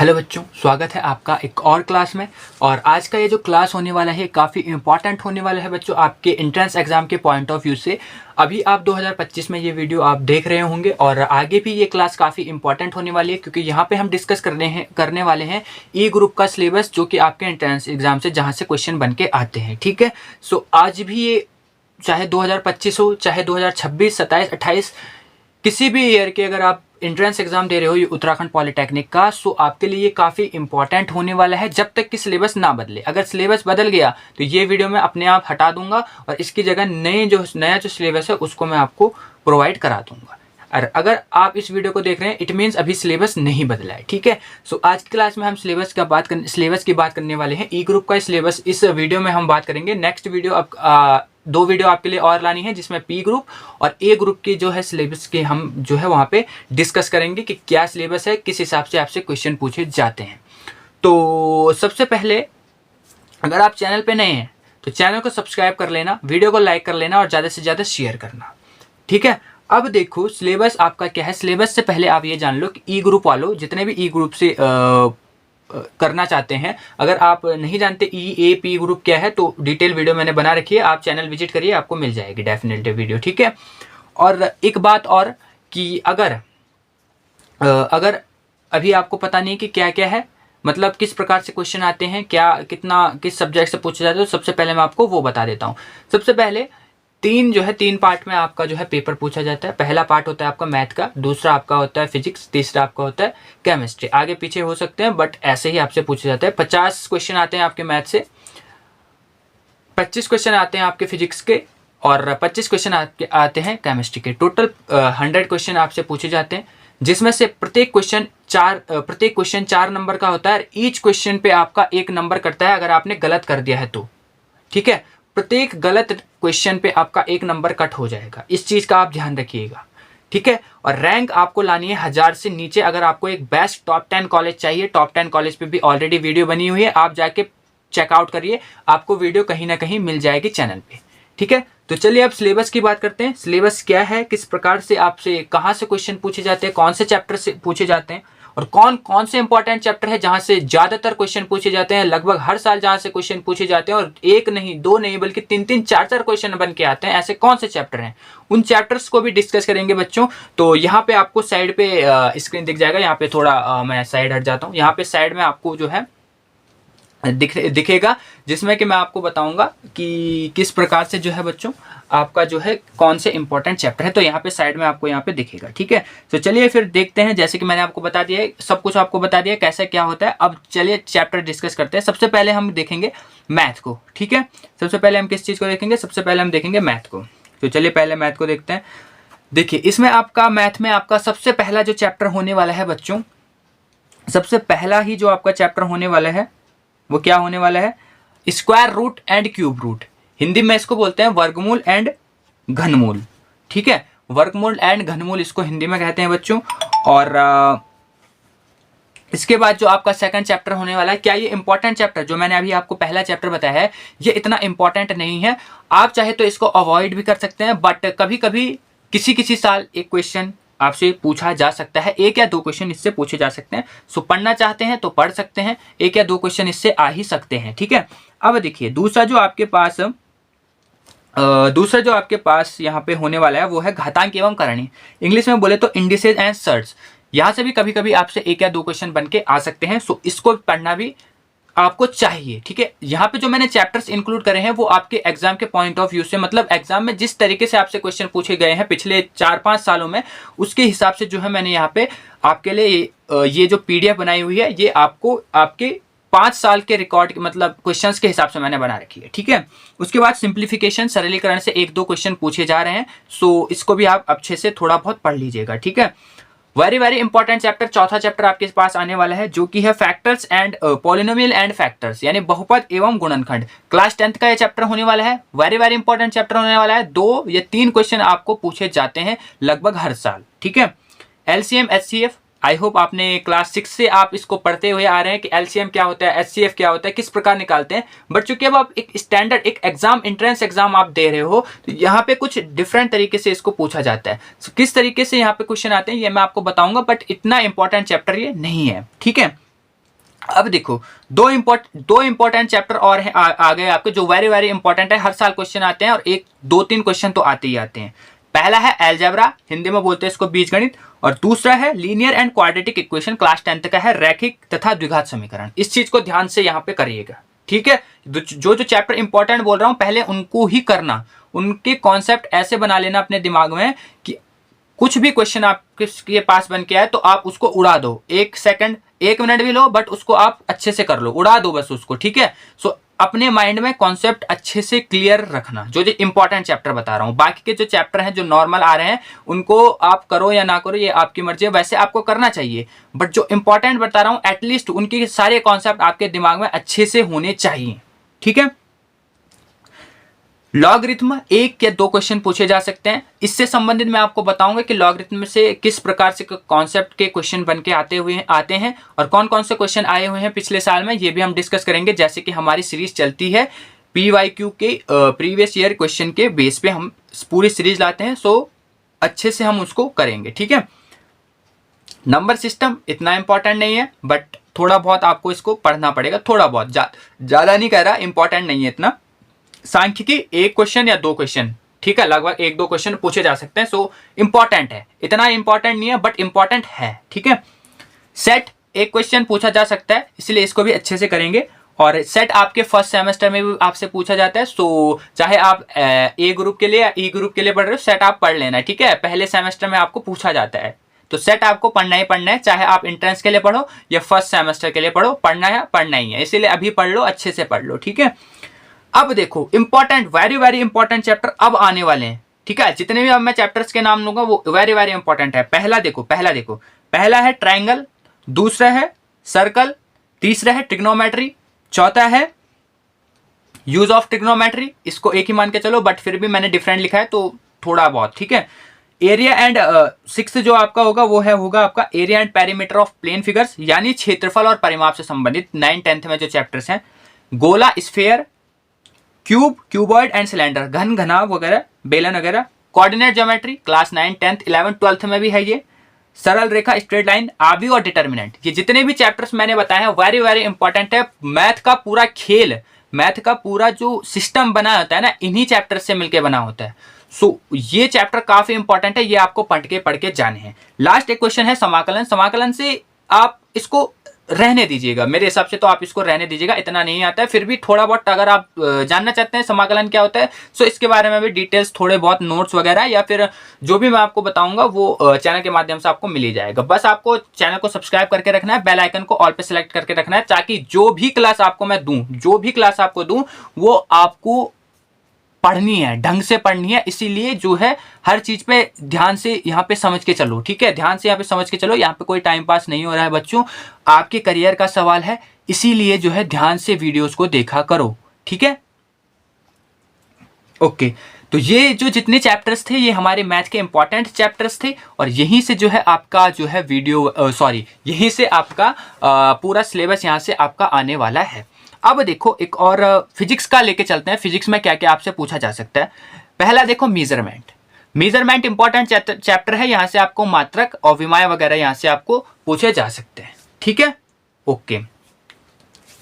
Hello बच्चों, स्वागत है आपका एक और क्लास में। और आज का ये जो क्लास होने वाला है काफ़ी इंपॉर्टेंट होने वाला है बच्चों, आपके एंट्रेंस एग्जाम के पॉइंट ऑफ व्यू से। अभी आप 2025 में ये वीडियो आप देख रहे होंगे और आगे भी ये क्लास काफ़ी इंपॉर्टेंट होने वाली है, क्योंकि यहाँ पे हम डिस्कस करने वाले हैं ई ग्रुप का सिलेबस, जो कि आपके एंट्रेंस एग्जाम से जहाँ से क्वेश्चन बन के आते हैं। ठीक है, सो आज भी ये चाहे 2025 हो, चाहे 2026, 27, 28, किसी भी ईयर के अगर आप एंट्रेंस एग्जाम दे रहे हो ये उत्तराखंड पॉलिटेक्निक का, सो आपके लिए ये काफ़ी इंपॉर्टेंट होने वाला है जब तक कि सिलेबस ना बदले। अगर सिलेबस बदल गया तो ये वीडियो मैं अपने आप हटा दूंगा और इसकी जगह नया जो सिलेबस है उसको मैं आपको प्रोवाइड करा दूंगा। और अगर आप इस वीडियो को देख रहे हैं इट मीन्स अभी सिलेबस नहीं बदला है। ठीक है, सो आज की क्लास में हम सिलेबस की बात करने वाले हैं। ई ग्रुप का सिलेबस इस वीडियो में हम बात करेंगे। नेक्स्ट वीडियो अब 2 वीडियो आपके लिए और लानी है, जिसमें पी ग्रुप और ए ग्रुप की जो है सिलेबस के हम जो है वहाँ पे डिस्कस करेंगे कि क्या सिलेबस है, किस हिसाब से आपसे क्वेश्चन पूछे जाते हैं। तो सबसे पहले अगर आप चैनल पे नए हैं तो चैनल को सब्सक्राइब कर लेना, वीडियो को लाइक कर लेना और ज़्यादा से ज़्यादा शेयर करना। ठीक है, अब देखो सिलेबस आपका क्या है। सिलेबस से पहले आप ये जान लो कि ई ग्रुप वालों, जितने भी ई ग्रुप से करना चाहते हैं, अगर आप नहीं जानते ई ए पी ग्रुप क्या है तो डिटेल वीडियो मैंने बना रखी है, आप चैनल विजिट करिए, आपको मिल जाएगी डेफिनेटली वीडियो। ठीक है, और एक बात और कि अगर अभी आपको पता नहीं कि क्या क्या है, मतलब किस प्रकार से क्वेश्चन आते हैं, क्या कितना किस सब्जेक्ट से पूछे जाते हैं, तो सबसे पहले मैं आपको वो बता देता हूँ। सबसे पहले 3 पार्ट में आपका जो है पेपर पूछा जाता है। पहला पार्ट होता है आपका मैथ का, दूसरा आपका होता है फिजिक्स, तीसरा आपका होता है केमिस्ट्री। आगे पीछे हो सकते हैं बट ऐसे ही आपसे पूछे जाते हैं। 50 क्वेश्चन आते हैं आपके मैथ से, 25 क्वेश्चन आते हैं आपके फिजिक्स के और 25 क्वेश्चन आते हैं केमिस्ट्री के। टोटल 100 क्वेश्चन आपसे पूछे जाते हैं, जिसमें से प्रत्येक क्वेश्चन 4 नंबर का होता है। ईच क्वेश्चन पे आपका 1 नंबर कटता है अगर आपने गलत कर दिया है तो। ठीक है, प्रत्येक गलत क्वेश्चन पे आपका 1 नंबर कट हो जाएगा, इस चीज का आप ध्यान रखिएगा। ठीक है, और रैंक आपको लानी है 1000 से नीचे। अगर आपको एक बेस्ट टॉप 10 कॉलेज चाहिए, टॉप 10 कॉलेज पे भी ऑलरेडी वीडियो बनी हुई है, आप जाके चेकआउट करिए, आपको वीडियो कहीं ना कहीं मिल जाएगी चैनल पे। ठीक है, तो चलिए अब सिलेबस की बात करते हैं। सिलेबस क्या है, किस प्रकार से आपसे कहाँ से क्वेश्चन पूछे जाते हैं, कौन से चैप्टर से पूछे जाते हैं और कौन कौन से इंपॉर्टेंट चैप्टर है जहां से ज्यादातर क्वेश्चन पूछे जाते हैं। लगभग हर साल जहां से क्वेश्चन पूछे जाते हैं और 1 नहीं 2 नहीं बल्कि 3-3 4-4 क्वेश्चन बन के आते हैं, ऐसे कौन से चैप्टर हैं, उन चैप्टर्स को भी डिस्कस करेंगे बच्चों। तो यहाँ पे आपको साइड पे स्क्रीन दिख जाएगा, यहाँ पे थोड़ा मैं साइड हट जाता हूँ। यहाँ पे साइड में आपको जो है दिखेगा, जिसमें कि मैं आपको बताऊंगा कि किस प्रकार से जो है बच्चों आपका जो है कौन से इंपॉर्टेंट चैप्टर है। तो यहाँ पे साइड में आपको यहाँ पे दिखेगा। ठीक है, तो चलिए फिर देखते हैं। जैसे कि मैंने आपको बता दिया है, सब कुछ आपको बता दिया कैसे क्या होता है। अब चलिए चैप्टर डिस्कस करते हैं। सबसे पहले हम देखेंगे मैथ को। ठीक है, सबसे पहले हम किस चीज को देखेंगे, सबसे पहले हम देखेंगे मैथ को। तो चलिए पहले मैथ को देखते हैं। देखिए इसमें आपका मैथ में आपका सबसे पहला जो चैप्टर होने वाला है बच्चों, सबसे पहला ही जो आपका चैप्टर होने वाला है वो क्या होने वाला है, square root and cube root. Hindi में इसको बोलते हैं वर्गमूल एंड घनमूल। ठीक है, वर्गमूल एंड घनमूल इसको हिंदी में कहते हैं बच्चों। और इसके बाद जो आपका सेकंड चैप्टर होने वाला है, क्या ये इंपॉर्टेंट चैप्टर जो मैंने अभी आपको पहला चैप्टर बताया है ये इतना इंपॉर्टेंट नहीं है। आप चाहे तो इसको अवॉइड भी कर सकते हैं, बट कभी कभी किसी साल एक क्वेश्चन आपसे पूछा जा सकता है, 1 या 2 क्वेश्चन इससे पूछे जा सकते हैं। सो पढ़ना चाहते हैं तो पढ़ सकते हैं, 1 या 2 क्वेश्चन इससे आ ही सकते हैं। ठीक है, अब देखिए दूसरा जो आपके पास यहाँ पे होने वाला है वो है घातांक एवं करणी। इंग्लिश में बोले तो इंडिसेस एंड सर्ट्स। यहाँ से भी कभी कभी आपसे 1 या 2 क्वेश्चन बन के आ सकते हैं, सो इसको पढ़ना भी आपको चाहिए। ठीक है, यहाँ पे जो मैंने चैप्टर्स इंक्लूड करे हैं वो आपके एग्जाम के पॉइंट ऑफ व्यू से, मतलब एग्जाम में जिस तरीके से आपसे क्वेश्चन पूछे गए हैं पिछले 4-5 सालों में, उसके हिसाब से जो है मैंने यहाँ पे आपके लिए ये जो पीडीएफ बनाई हुई है ये आपको आपके 5 साल के रिकॉर्ड मतलब क्वेश्चंस के हिसाब से मैंने बना रखी है। ठीक है, उसके बाद सिंप्लीफिकेशन सरलीकरण से 1-2 क्वेश्चन पूछे जा रहे हैं, सो इसको भी आप अच्छे से थोड़ा बहुत पढ़ लीजिएगा। ठीक है, वेरी इंपॉर्टेंट चैप्टर, चौथा चैप्टर आपके पास आने वाला है जो कि है factors and polynomial and factors, यानी बहुपद एवं गुणनखंड। क्लास 10th का ये चैप्टर होने वाला है, वेरी इंपॉर्टेंट चैप्टर होने वाला है। 2 या 3 क्वेश्चन आपको पूछे जाते हैं लगभग हर साल। ठीक है, एलसीएम एचसीएफ, आई होप आपने क्लास 6 से आप इसको पढ़ते हुए आ रहे हैं कि एलसीएम क्या होता है, एचसीएफ क्या होता है, किस प्रकार निकालते हैं। बट चूंकि अब आप एक स्टैंडर्ड एक एग्जाम एंट्रेंस एग्जाम आप दे रहे हो तो यहाँ पे कुछ डिफरेंट तरीके से इसको पूछा जाता है। so, किस तरीके से यहाँ पे क्वेश्चन आते हैं ये मैं आपको बताऊंगा, बट इतना इंपॉर्टेंट चैप्टर ये नहीं है। ठीक है, अब देखो दो इंपॉर्टेंट चैप्टर और हैं आ गए आपके, जो वेरी वेरी इंपॉर्टेंट है, हर साल क्वेश्चन आते हैं और एक दो तीन क्वेश्चन तो आते ही आते हैं। पहला है अलजेब्रा, हिंदी में बोलते हैं इसको बीजगणित, और दूसरा है linear and quadratic equation, class 10th का है, रैखिक तथा द्विघात समीकरण। इस चीज को ध्यान से यहाँ पे करिएगा, ठीक है। जो जो चैप्टर इंपॉर्टेंट बोल रहा हूं पहले उनको ही करना, उनके कॉन्सेप्ट ऐसे बना लेना अपने दिमाग में कि कुछ भी क्वेश्चन आपके पास बन के आए तो आप उसको उड़ा दो, 1 सेकंड 1 मिनट भी लो, बट उसको आप अच्छे से कर लो, उड़ा दो बस उसको, ठीक है। सो अपने माइंड में कॉन्सेप्ट अच्छे से क्लियर रखना, जो जो इंपॉर्टेंट चैप्टर बता रहा हूं। बाकी के जो चैप्टर हैं जो नॉर्मल आ रहे हैं उनको आप करो या ना करो ये आपकी मर्जी है, वैसे आपको करना चाहिए, बट जो इंपॉर्टेंट बता रहा हूं एटलीस्ट उनके सारे कॉन्सेप्ट आपके दिमाग में अच्छे से होने चाहिए, ठीक है। लॉगरिथम 1 या 2 क्वेश्चन पूछे जा सकते हैं। इससे संबंधित मैं आपको बताऊंगा कि लॉगरिथम से किस प्रकार से कॉन्सेप्ट के क्वेश्चन बन के आते हैं और कौन कौन से क्वेश्चन आए हुए हैं पिछले साल में, ये भी हम डिस्कस करेंगे। जैसे कि हमारी सीरीज चलती है PYQ के प्रीवियस ईयर क्वेश्चन के बेस पे हम पूरी सीरीज लाते हैं, सो अच्छे से हम उसको करेंगे, ठीक है। नंबर सिस्टम इतना इंपॉर्टेंट नहीं है, बट थोड़ा बहुत आपको इसको पढ़ना पड़ेगा, थोड़ा बहुत, ज्यादा नहीं कह रहा, इंपॉर्टेंट नहीं है इतना। सांख्यिकी 1 क्वेश्चन या 2 क्वेश्चन, ठीक है, लगभग 1-2 क्वेश्चन पूछे जा सकते हैं, सो इंपॉर्टेंट है, इतना इंपॉर्टेंट नहीं है बट इंपॉर्टेंट है, ठीक है। सेट 1 क्वेश्चन पूछा जा सकता है, इसलिए इसको भी अच्छे से करेंगे। और सेट आपके फर्स्ट सेमेस्टर में भी आपसे पूछा जाता है, सो चाहे आप ए ग्रुप के लिए या ई ग्रुप के लिए पढ़ रहे हो, सेट आप पढ़ लेना, ठीक है। पहले सेमेस्टर में आपको पूछा जाता है, तो सेट आपको पढ़ना ही पढ़ना है, चाहे आप एंट्रेंस के लिए पढ़ो या फर्स्ट सेमेस्टर के लिए पढ़ो, पढ़ना है पढ़ना ही है, इसीलिए अभी पढ़ लो, अच्छे से पढ़ लो, ठीक है। अब देखो important, very very important chapter अब आने वाले हैं, ठीक है। जितने भी अब मैं चैप्टर्स के नाम लूंगा वो वेरी वेरी इंपॉर्टेंट है। पहला देखो पहला है ट्रायंगल, दूसरा है सर्कल, तीसरा है ट्रिग्नोमेट्री, चौथा है यूज ऑफ ट्रिग्नोमेट्री, इसको एक ही मान के चलो बट फिर भी मैंने डिफरेंट लिखा है तो थोड़ा बहुत, ठीक है। एरिया एंड 6 जो आपका होगा आपका area and perimeter of plane figures, यानी क्षेत्रफल और परिमाप से संबंधित 9th-10th में जो चैप्टर्स हैं। गोला, sphere, cube, cuboid and cylinder, घन, घनाभ वगैरह, बेलन वगैरह। Coordinate geometry class 9, 10th, 11th, 12th में भी है ये। सरल रेखा, स्ट्रेट लाइन, आवी और डिटर्मिनेंट, ये जितने भी चैप्टर्स मैंने बताए हैं वेरी वेरी इंपॉर्टेंट है। मैथ का पूरा खेल, मैथ का पूरा जो सिस्टम बना होता है ना, इन्हीं चैप्टर से मिलकर बना होता है। सो ये चैप्टर काफी इंपॉर्टेंट है, ये आपको पढ़ के जाने हैं। लास्ट एक क्वेश्चन है समाकलन। समाकलन से आप इसको रहने दीजिएगा, मेरे हिसाब से तो आप इसको रहने दीजिएगा, इतना नहीं आता है, फिर भी थोड़ा बहुत अगर आप जानना चाहते हैं समाकलन क्या होता है, सो इसके बारे में भी डिटेल्स, थोड़े बहुत नोट्स वगैरह या फिर जो भी मैं आपको बताऊंगा वो चैनल के माध्यम से आपको मिल ही जाएगा। बस आपको चैनल को सब्सक्राइब करके रखना है, बेल आइकन को ऑल पे सिलेक्ट करके रखना है, ताकि जो भी क्लास आपको मैं दूं, वो आपको पढ़नी है, ढंग से पढ़नी है। इसीलिए जो है हर चीज पे ध्यान से यहाँ पे समझ के चलो, ठीक है। ध्यान से यहाँ पे समझ के चलो, यहाँ पे कोई टाइम पास नहीं हो रहा है बच्चों, आपके करियर का सवाल है, इसीलिए जो है ध्यान से वीडियोस को देखा करो, ठीक है। ओके, तो ये जो जितने चैप्टर्स थे ये हमारे मैथ के इंपॉर्टेंट चैप्टर्स थे, और यहीं से जो है आपका जो है यहीं से आपका पूरा सिलेबस यहाँ से आपका आने वाला है। अब देखो एक और फिजिक्स का लेके चलते हैं, फिजिक्स में क्या क्या आपसे पूछा जा सकता है। पहला देखो मेजरमेंट इंपॉर्टेंट चैप्टर है, यहाँ से आपको मात्रक और विमाय वगैरह यहाँ से आपको पूछे जा सकते हैं, ठीक है। ओके,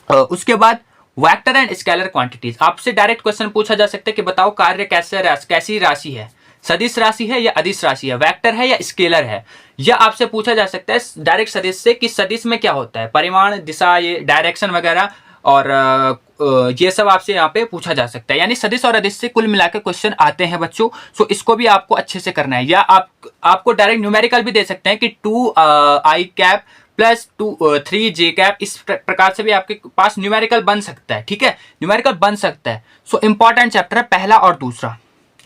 उसके बाद वेक्टर एंड स्केलर क्वांटिटीज, आपसे डायरेक्ट क्वेश्चन पूछा जा सकता है कि बताओ कार्य कैसी राशि है, सदिश राशि है या अदिश राशि है, वेक्टर है या स्केलर है। या आपसे पूछा जा सकता है डायरेक्ट सदिश से कि सदिश में क्या होता है, परिमाण, दिशा, ये डायरेक्शन वगैरह, और ये सब आपसे यहाँ पे पूछा जा सकता है। यानी सदिश और अदिश से कुल मिलाकर क्वेश्चन आते हैं बच्चों, सो इसको भी आपको अच्छे से करना है। या आपको डायरेक्ट न्यूमेरिकल भी दे सकते हैं कि 2i cap plus 3j cap, इस प्रकार से भी आपके पास न्यूमेरिकल बन सकता है, ठीक है, न्यूमेरिकल बन सकता है। सो इंपॉर्टेंट चैप्टर है पहला और दूसरा।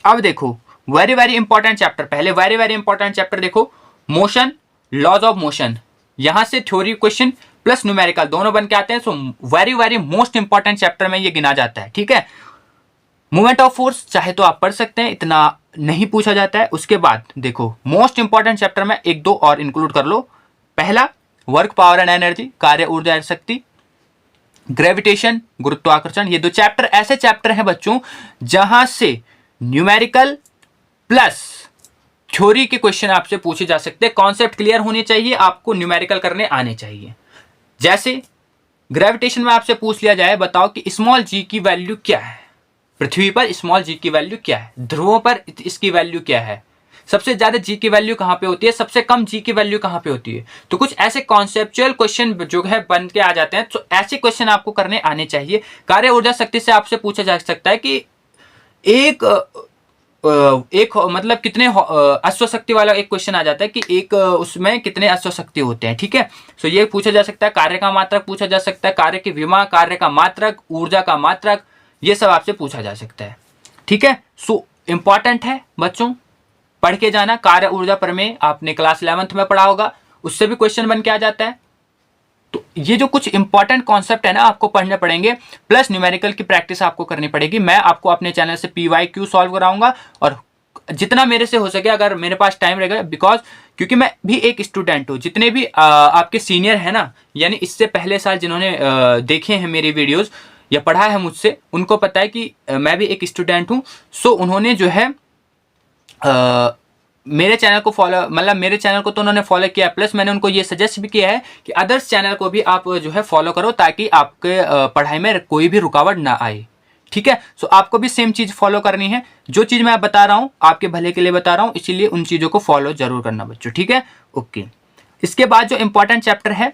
अब देखो वेरी वेरी इंपॉर्टेंट चैप्टर, पहले वेरी वेरी इंपॉर्टेंट चैप्टर देखो, मोशन, लॉज ऑफ मोशन, यहां से थ्योरी क्वेश्चन प्लस न्यूमेरिकल दोनों बन के आते हैं। So very very most important chapter में ये गिना जाता है, ठीक है। मूवमेंट ऑफ फोर्स चाहे तो आप पढ़ सकते हैं, इतना नहीं पूछा जाता है। उसके बाद देखो मोस्ट इंपॉर्टेंट चैप्टर में 1-2 और इंक्लूड कर लो। पहला वर्क, पावर एंड एनर्जी, कार्य, ऊर्जा, शक्ति, ग्रेविटेशन, गुरुत्वाकर्षण, ये 2 चैप्टर ऐसे चैप्टर हैं बच्चों जहां से न्यूमेरिकल प्लस थ्योरी के क्वेश्चन आपसे पूछे जा सकते हैं। कॉन्सेप्ट क्लियर होने चाहिए, आपको न्यूमेरिकल करने आने चाहिए। जैसे ग्रेविटेशन में आपसे पूछ लिया जाए, बताओ कि स्मॉल जी की वैल्यू क्या है, पृथ्वी पर स्मॉल जी की वैल्यू क्या है, ध्रुवों पर इसकी वैल्यू क्या है, सबसे ज्यादा जी की वैल्यू कहां पे होती है, सबसे कम जी की वैल्यू कहां पे होती है। तो कुछ ऐसे कॉन्सेप्चुअल क्वेश्चन जो है बन के आ जाते हैं, तो ऐसे क्वेश्चन आपको करने आने चाहिए। कार्य ऊर्जा शक्ति से आपसे पूछा जा सकता है कि एक मतलब कितने अश्व शक्ति वाला एक क्वेश्चन आ जाता है कि एक उसमें कितने अश्व शक्ति होते हैं, ठीक है। सो ये पूछा जा सकता है। कार्य का मात्रक पूछा जा सकता है, कार्य की विमा, कार्य का मात्रक, ऊर्जा का मात्रक, ये सब आपसे पूछा जा सकता है, ठीक है। सो इंपॉर्टेंट है बच्चों, पढ़ के जाना। कार्य ऊर्जा प्रमेय आपने क्लास 11th में पढ़ा होगा, उससे भी क्वेश्चन बन के आ जाता है। तो ये जो कुछ इंपॉर्टेंट कॉन्सेप्ट है ना, आपको पढ़ने पड़ेंगे, प्लस न्यूमेरिकल की प्रैक्टिस आपको करनी पड़ेगी। मैं आपको अपने चैनल से PYQ सॉल्व कराऊंगा, और जितना मेरे से हो सके, अगर मेरे पास टाइम रहेगा, बिकॉज क्योंकि मैं भी एक स्टूडेंट हूँ। जितने भी आपके सीनियर है ना, यानी इससे पहले साल जिन्होंने देखे हैं मेरी वीडियोज या पढ़ा है मुझसे, उनको पता है कि मैं भी एक स्टूडेंट हूँ। सो उन्होंने जो है मेरे चैनल को फॉलो, मतलब मेरे चैनल को तो उन्होंने फॉलो किया, प्लस मैंने उनको ये सजेस्ट भी किया है कि अदर्स चैनल को भी आप जो है फॉलो करो, ताकि आपके पढ़ाई में कोई भी रुकावट ना आए, ठीक है। सो आपको भी सेम चीज फॉलो करनी है। जो चीज मैं बता रहा हूँ आपके भले के लिए बता रहा हूँ, इसीलिए उन चीजों को फॉलो जरूर करना बच्चों, ठीक है। ओके, इसके बाद जो इंपॉर्टेंट चैप्टर है,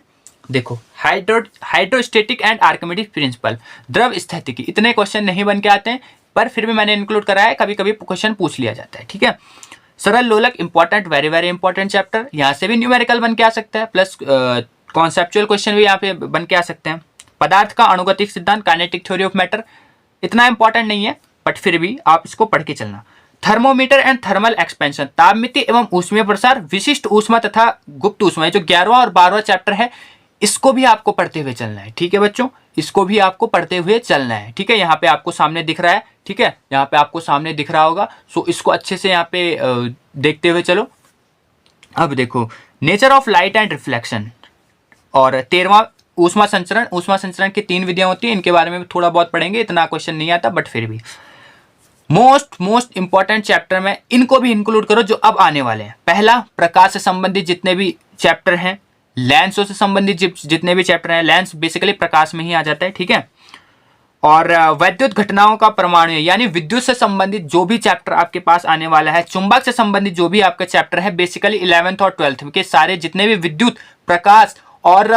देखो हाइड्रोस्टेटिक एंड आर्किमिडीज प्रिंसिपल, द्रव स्थितिकी। इतने क्वेश्चन नहीं बन के आते हैं, पर फिर भी मैंने इंक्लूड करा है, कभी कभी क्वेश्चन पूछ लिया जाता है, ठीक है। सरल लोलक important, very very important chapter, यहाँ से भी न्यूमेरिकल बन के आ सकता है, प्लस कॉन्सेप्चुअल क्वेश्चन भी यहाँ पे बन के आ सकते हैं। पदार्थ का अणुगतिक सिद्धांत, काइनेटिक थ्योरी ऑफ मैटर, इतना इंपॉर्टेंट नहीं है, बट फिर भी आप इसको पढ़ के चलना। थर्मोमीटर एंड थर्मल एक्सपेंशन, तापमिति एवं ऊष्मीय प्रसार, विशिष्ट ऊष्मा तथा गुप्त ऊष्मा, जो 11वां और 12वां चैप्टर है, इसको भी आपको पढ़ते हुए चलना है, ठीक है बच्चों, इसको भी आपको पढ़ते हुए चलना है, ठीक है। यहाँ पे आपको सामने दिख रहा है, ठीक है, यहाँ पे आपको सामने दिख रहा होगा। सो इसको अच्छे से यहाँ पे देखते हुए चलो। अब देखो nature of light and reflection, और 13वां ऊष्मा संचरण। ऊष्मा संचरण की 3 विधियां होती हैं, इनके बारे में भी थोड़ा बहुत पढ़ेंगे, इतना क्वेश्चन नहीं आता, बट फिर भी मोस्ट इंपॉर्टेंट चैप्टर में इनको भी इंक्लूड करो जो अब आने वाले हैं। पहला, प्रकाश से संबंधित जितने भी चैप्टर हैं, लेंसों से संबंधित जितने भी चैप्टर हैं, लेंस बेसिकली प्रकाश में ही आ जाता है, ठीक है। और वैद्युत घटनाओं का परमाणु, यानी विद्युत से संबंधित जो भी चैप्टर आपके पास आने वाला है, चुंबक से संबंधित जो भी आपका चैप्टर है, बेसिकली 11th और 12th के सारे जितने भी विद्युत, प्रकाश और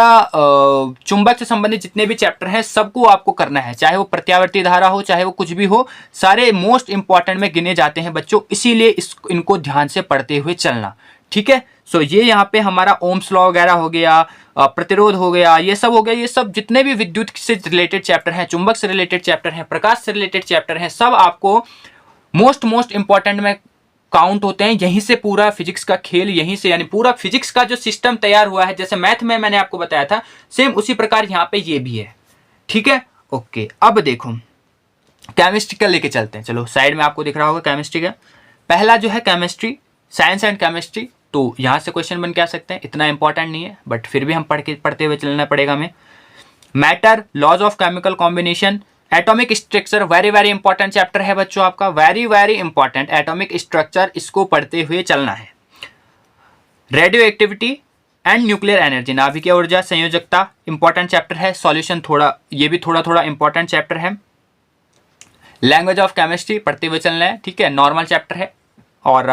चुंबक से संबंधित जितने भी चैप्टर हैं, सबको आपको करना है, चाहे वो प्रत्यावर्ती धारा हो, चाहे वो कुछ भी हो, सारे मोस्ट इंपॉर्टेंट में गिने जाते हैं बच्चों, इसीलिए इनको ध्यान से पढ़ते हुए चलना, ठीक है। सो ये यहाँ पे हमारा ओम्स लॉ वगैरह हो गया, प्रतिरोध हो गया, ये सब हो गया, ये सब जितने भी विद्युत से रिलेटेड चैप्टर हैं, चुंबक से रिलेटेड चैप्टर हैं, प्रकाश से रिलेटेड चैप्टर हैं, सब आपको मोस्ट इंपॉर्टेंट में काउंट होते हैं। यहीं से पूरा फिजिक्स का खेल, यहीं से, यानी पूरा फिजिक्स का जो सिस्टम तैयार हुआ है, जैसे मैथ में मैंने आपको बताया था, सेम उसी प्रकार यहाँ पे ये भी है, ठीक है। ओके, अब देखो केमिस्ट्री का लेके चलते हैं, चलो साइड में आपको दिख रहा होगा केमिस्ट्री का। पहला जो है केमिस्ट्री, साइंस एंड केमिस्ट्री, तो यहाँ से क्वेश्चन बन के आ सकते हैं, इतना इंपॉर्टेंट नहीं है, बट फिर भी हम पढ़ते हुए चलना पड़ेगा हमें। Matter, laws of chemical combination, atomic structure, very very important chapter है बच्चों आपका, very very important atomic structure, इसको पढ़ते हुए चलना है। Radioactivity and nuclear energy, नाभिकीय ऊर्जा, संयोजकता, इंपॉर्टेंट चैप्टर है। सॉल्यूशन थोड़ा, ये भी थोड़ा इंपॉर्टेंट चैप्टर है। लैंग्वेज ऑफ केमिस्ट्री पढ़ते हुए चलना है, ठीक है, नॉर्मल चैप्टर है। और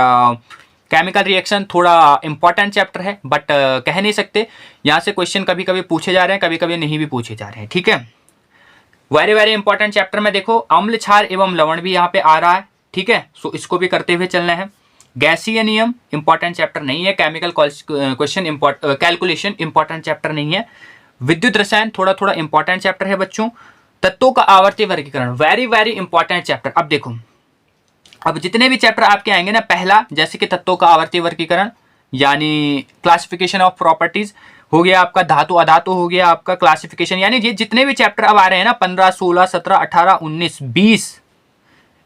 केमिकल रिएक्शन थोड़ा इंपॉर्टेंट चैप्टर है, बट कह नहीं सकते, यहाँ से क्वेश्चन कभी कभी पूछे जा रहे हैं, कभी कभी नहीं भी पूछे जा रहे हैं, ठीक है। वेरी वेरी इंपॉर्टेंट चैप्टर में देखो अम्ल, क्षार एवं लवण भी यहाँ पे आ रहा है, ठीक है। सो इसको भी करते हुए चलना है। गैसीय नियम इंपॉर्टेंट चैप्टर नहीं है, chemical question calculation important chapter नहीं है। विद्युत रसायन थोड़ा इंपॉर्टेंट चैप्टर है बच्चों। तत्वों का आवर्ती वर्गीकरण, वेरी वेरी इंपॉर्टेंट चैप्टर। अब देखो, अब जितने भी चैप्टर आपके आएंगे ना, पहला जैसे कि तत्वों का आवर्ती वर्गीकरण, यानी क्लासिफिकेशन ऑफ प्रॉपर्टीज हो गया आपका, धातु अधातु हो गया आपका क्लासिफिकेशन, यानी ये जितने भी चैप्टर अब आ रहे हैं ना, 15, 16, 17, 18, 19, 20,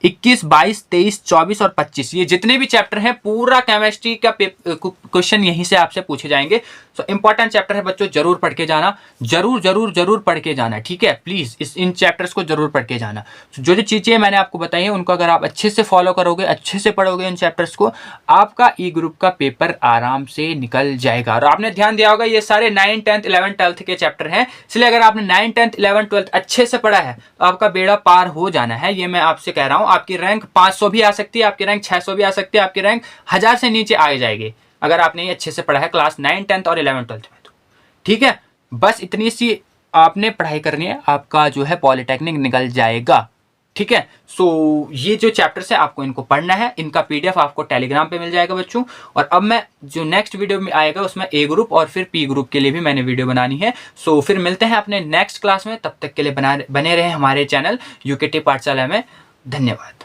21, 22, 23, 24 और 25, ये जितने भी चैप्टर हैं, पूरा केमिस्ट्री का क्वेश्चन यहीं से आपसे पूछे जाएंगे। सो इंपॉर्टेंट चैप्टर है बच्चों, जरूर पढ़ के जाना, जरूर जरूर जरूर पढ़ के जाना, ठीक है। प्लीज इन चैप्टर्स को जरूर पढ़ के जाना। जो जो चीजें मैंने आपको बताई है उनको अगर आप अच्छे से फॉलो करोगे, अच्छे से पढ़ोगे इन चैप्टर्स को, आपका ई ग्रुप का पेपर आराम से निकल जाएगा। और आपने ध्यान दिया होगा ये सारे 9, 10, 11, 12 के चैप्टर हैं, इसलिए अगर आपने 9, 10, 11, 12 अच्छे से पढ़ा है तो आपका बेड़ा पार हो जाना है। ये मैं आपसे कह रहा हूं। आपकी रैंक 500 भी आ सकती है, आपकी रैंक 600 भी आ सकती है, आपकी रैंक 1000 से नीचे आ जाएगी अगर आपने ये अच्छे से पढ़ा है क्लास 9, 10 और 11, 12 में। तो ठीक है, बस इतनी सी आपने पढ़ाई करनी है, आपका जो है पॉलिटेक्निक निकल जाएगा, ठीक है। सो ये जो चैप्टर्स है आपको इनको पढ़ना है, इनका पीडीएफ आपको टेलीग्राम पे मिल जाएगा बच्चों। और अब मैं जो नेक्स्ट वीडियो में आएगा उसमें ए ग्रुप और फिर पी ग्रुप के लिए भी मैंने वीडियो बनानी है। सो फिर मिलते हैं अपने नेक्स्ट क्लास में, तब तक के लिए बने रहे हमारे चैनल यूकेटी पाठशाला में। धन्यवाद।